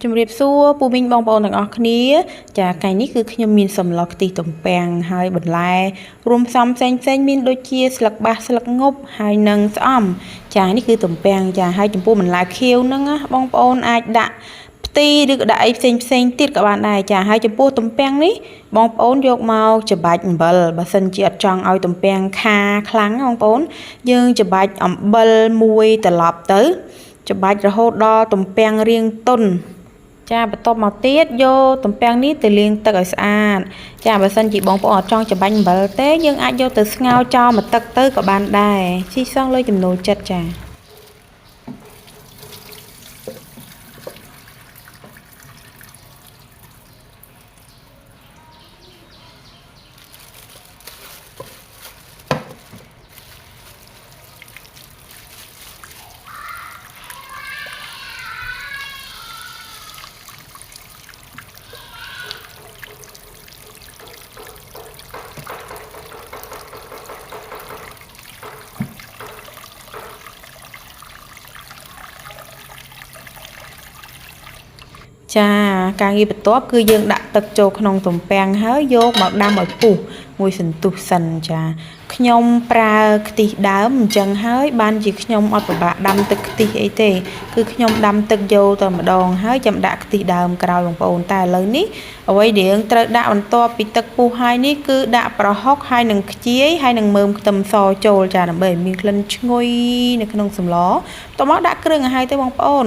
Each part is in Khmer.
ជំរាបសួរពូមីងបងប្អូនទាំងអស់គ្នាចាថ្ងៃនេះគឺខ្ញុំមានសម្លខ្ទិះទំពាំងហើយបន្លែរួមផ្សំផ្សេងមានដូចជាស្លឹកបាសស្លឹកងប់ហើយនិងស្អំចានេះគឺទំពាំងចាហើយចំពោះបន្លែខៀវហ្នឹងបងប្អូនអាចដាក់ផ្ទីឬក៏ដាក់អីផ្សេងទៀតក៏បានដែរចាហើយចំពោះទំពាំងនេះបងប្អូនយកមកច្បាច់អំបិលបើសិនជាអត់ចង់ឲ្យទំពាំងខាខ្លាំងបងប្អូនយើងច្បាច់អំបិលមួយត្រឡប់ទៅច្បាច់រហូតដល់ទំពាំងរាងទន់ចាបន្ទាប់មកទៀតយកទំពាំងនេះទៅលាងទឹកឲ្យស្អាតចាបើសិនជាបងប្អូនអត់ចង់ច្បាច់អំបិលទេយើងអាចយកទៅស្ងោរចោលមួយទឹកទៅក៏បានដែរជីសងលើចំណូលចិត្តចាចាការងារបន្ទាប់គឺយើងដាក់ទឹកចូលក្នុងទំពាំងហើយយកមកដាំឲ្យពុះមួយសន្ទុះសិនចាខ្ញុំប្រើខ្ទិះដើមអញ្ចឹងហើយបានជាខ្ញុំអត់ពិបាកដាំទឹកខ្ទិះអីទេគឺខ្ញុំដាំទឹកយកតែម្ដងហើយចាំដាក់ខ្ទិះដើមក្រោយបងប្អូនតែឥឡូវនេះអ្វីដែលយើងត្រូវដាក់បន្ទាប់ពីទឹកពុះហើយនេះគឺដាក់ប្រហុកហើយនឹងខ្ជាយហើយនឹងមើមខ្ទឹមសចូលចាដើម្បីឲ្យមានក្លិនឈ្ងុយនៅក្នុងសម្លតោះមកដាក់គ្រឿងឲ្យហើយទៅបងប្អូន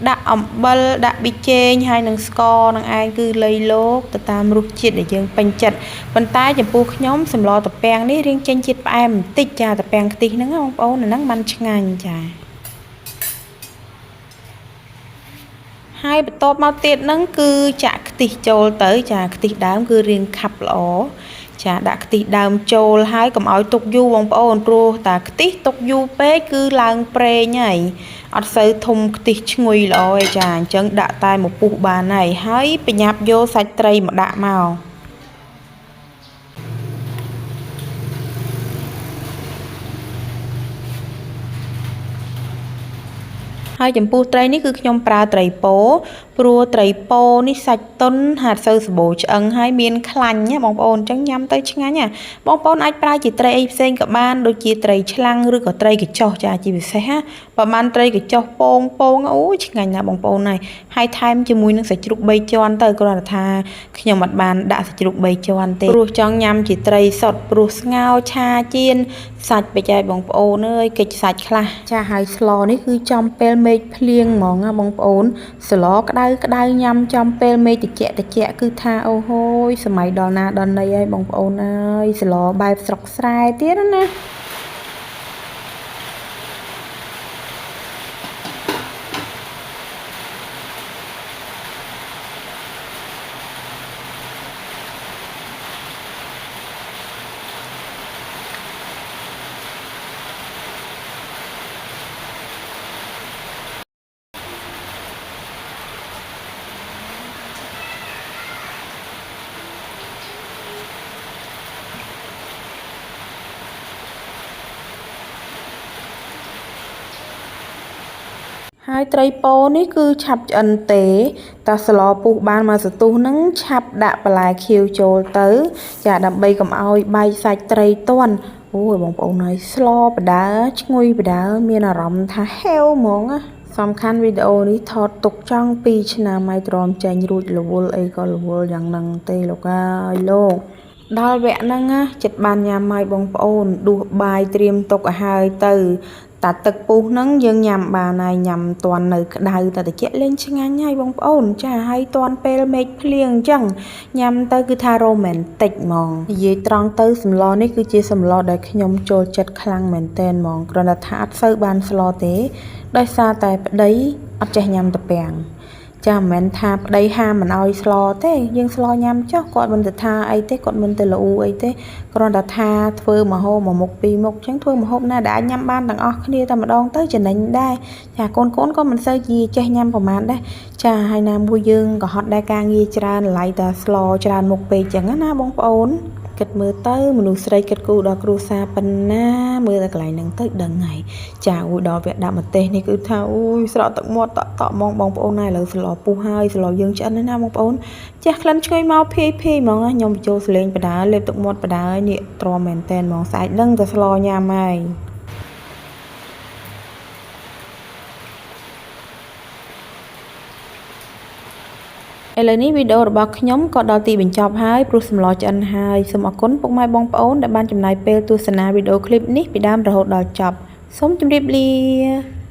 ដាក់អំបិលដាក់ប៊ីចេងហើយនឹងស្ករនឹងឯងគឺលៃលោកទៅតាមរសជាតិដែលយើងពេញចិត្តប៉ុន្តែចំពោះខ្ញុំសម្លទំពាំងនេះរៀងចេញជាតិផ្អែមបន្តិចចាទំពាំងខ្ទិះហ្នឹងបងប្អូនអាហ្នឹងបានឆ្ងាញ់ចាហើយបន្ទាប់មកទៀតហ្នឹងគឺចាក់ខ្ទិះចូលទៅចាខ្ទិះដើមគឺរៀងខាប់ល្អចាដាក់ខ្ទិះដើមចូលហើយកុំឲ្យទុកយូរបងប្អូនព្រោះតាខ្ទិះទុកយូរពេកគឺឡើងប្រេងហើយអត់សូវធំខ្ទិះឈ្ងុយល្អទេចាអញ្ចឹងដាក់តែមួយពុះបានហើយប្រញាប់យកសាច់ត្រីមកដាក់មកហើយចំពោះត្រីនេះគឺខ្ញុំប្រើត្រីពោព្រោះត្រីពោនេះសាច់ទន់ហាត់សូវសម្បូរឆ្អឹងហើយមានខ្លាញ់ណាបងប្អូនអញ្ចឹងញ៉ាំទៅឆ្ងាញ់ណាបងប្អូនអាចប្រើជាត្រីអីផ្សេងក៏បានដូចជាត្រីឆ្លាំងឬក៏ត្រីកញ្ចុះចាជាពិសេសណាប្រហែលត្រីកញ្ចុះពងអូយឆ្ងាញ់ណាស់បងប្អូនហើយថែមជាមួយនឹងសាច់ជ្រូក3ជាន់ទៅគ្រាន់តែថាខ្ញុំអត់បានដាក់សាច់ជ្រូក3ជាន់ទេព្រោះចង់ញ៉ាំជាត្រីសុទ្ធព្រោះស្ងោរឆាចៀនសាច់បច្ច័យបងប្អូនអើយកិច្ចសាច់ខ្លះចាហើយស្លនេះគឺចំពេលមេឃភ្លៀងហ្មងណាបងប្អូនស្លក្តៅញ៉ាំចំពេលមេឃត្រជាក់គឺថាអូហូយសម័យដល់ណាដល់ណីហើយបងប្អូនអើយស្លបែបស្រុកស្រែទៀតណាហើយត្រីពោនេះគឺឆាប់ឆ្អិនទេតែស្លពុះបានមកសន្ទុះហ្នឹងឆាប់ដាក់បន្លែខៀវចូលទៅចាដើម្បីកុំឲ្យបែកសាច់ត្រីទាន់អូយបងប្អូនហើយស្លបដើឈ្ងុយបដើមានអារម្មណ៍ថាហេវហ្មងណាសំខាន់វីដេអូនេះថតទុកចង់2ឆ្នាំហើយទ្រាំចេញរួចរវល់អីក៏រវល់យ៉ាងហ្នឹងទេលោកអើយលោកដល់វគ្គហ្នឹងចិត្តបានញ៉ាំហើយបងប្អូនដួសបាយត្រៀមទុកឲ្យហើយទៅតាទឹកពុះហ្នឹងយើងញ៉ាំបានហើយញ៉ាំតាន់នៅក្តៅតែត្រជាក់លេងឆ្ងាញ់ហើយបងប្អូនចាហើយតាន់ពេលមេឃភ្លៀងអញ្ចឹងញ៉ាំទៅគឺថារ៉ូមែនទិកហ្មងនិយាយត្រង់ទៅសម្លនេះគឺជាសម្លដែលខ្ញុំចូលចិត្តខ្លាំងមែនទែនហ្មងគ្រាន់តែថាអត់សូវបានស្លទេដោយសារតែប្តីអត់ចេះញ៉ាំទំពាំងចាមិនមែនថាប្តីហាមមិនឲ្យស្លទេយើងស្លញ៉ាំចុះគាត់មិនទៅថាអីទេគាត់មិនទៅល្អូអីទេគ្រាន់តែថាធ្វើម្ហូបមួយមុខពីរមុខអញ្ចឹងធ្វើម្ហូបណាដែលអាចញ៉ាំបានទាំងអស់គ្នាតែម្ដងទៅចំណេញដែរចាកូនក៏មិនសូវជាចេះញ៉ាំប្រហែលដែរចាហើយណាមួយយើងក៏ហត់ដែរការងារច្រើនឡៃតែស្លច្រើនមុខពេកអញ្ចឹងណាបងប្អូន ក គិតមើលទៅមនុស្សស្រីគិតគូរដល់គ្រួសារប៉ុណ្ណាមើលតែកន្លែងហ្នឹងទៅដឹងហើយចាអូយដល់វគ្គដាក់ម្ទេសនេះគឺថាអូយស្រក់ទឹកមាត់តក់ហ្មងបងប្អូនណាឥឡូវស្លពុះហើយស្លយើងឆ្អិនណាបងប្អូនចាស់ក្លិនឈ្ងុយមកភាយហ្មងខ្ញុំបញ្ចូលសលេងបដាលេបទឹកមាត់បដានេះទ្រាំមែនតែនហ្មងស្អែកដឹងតែស្លញ៉ាំហើយឥឡូវនេះវីដេអូរបស់ខ្ញុំក៏ដល់ទីបញ្ចប់ហើយព្រោះសម្លឆ្អិនហើយសូមអរគុណពុកម៉ែបងប្អូនដែលបានចំណាយពេលទស្សនាវីដេអូឃ្លីបនេះពីដើមរហូតដល់ចប់សូមជម្រាបលា